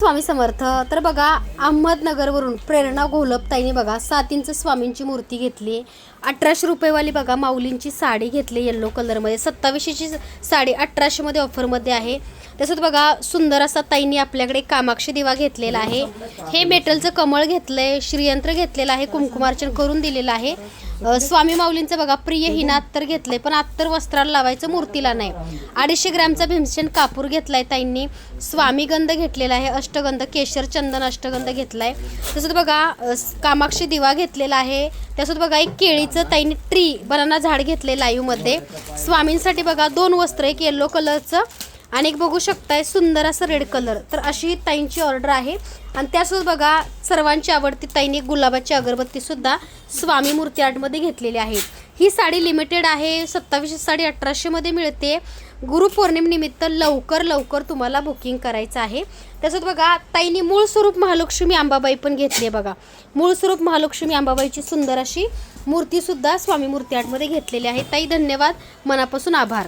स्वामी समर्थ। तर बघा, अहमदनगरवरून प्रेरणा घोलप ताईने बघा 7 इंच स्वामींची मूर्ती घेतली। 1800 रुपयेवाली बघा माऊलींची साडी घेतली येल्लो कलरमध्ये। 2700ची साडी 1800 मध्ये ऑफरमध्ये आहे। तसंच बघा सुंदर असा ताईंनी आपल्याकडे कामाक्षी दिवा घेतलेला आहे। हे मेटलचं कमळ घेतलंय, श्रीयंत्र घेतलेलं आहे, कुंकुमार्चन करून दिलेलं आहे। स्वामी माऊलींचं बघा प्रिय हिनं अत्तर घेतलंय, पण अत्तर वस्त्राला लावायचं मूर्तीला नाही। 250 ग्रॅमचा भीमसेन कापूर घेतलाय ताईंनी। स्वामी गंध घेतलेला आहे, अष्टगंध केशर चंदन अष्टगंध घेतलाय। तसंच बघा कामाक्षी दिवा घेतलेला आहे। तसंच बघा एक केळीचं ताईंनी ट्री बनाना झाड घेतले लाईव्हमध्ये। स्वामींसाठी बघा 2 वस्त्र, एक येल्लो कलरचं आणि एक बघू शकताय सुंदर असं रेड कलर। तर अशी ताईंची ऑर्डर आहे। आणि त्यासोबत बघा सर्वांची आवडती ताईंनी गुलाबाची अगरबत्ती सुद्धा स्वामी मूर्ती आर्टमध्ये घेतलेली आहे। ही साडी लिमिटेड आहे, 2700 साडी 1800 मध्ये मिळते। गुरुपौर्णिमेनिमित्त लवकर तुम्हाला बुकिंग करायचं आहे। तसंच बघा ताईंनी मूळ स्वरूप महालक्ष्मी अंबाबाई पण घेतली आहे बघा। मूळ स्वरूप महालक्ष्मी अंबाबाईची सुंदर अशी मूर्ती सुद्धा स्वामी मूर्ती आर्टमध्ये घेतलेली आहे। ताई धन्यवाद, मनापासून आभार।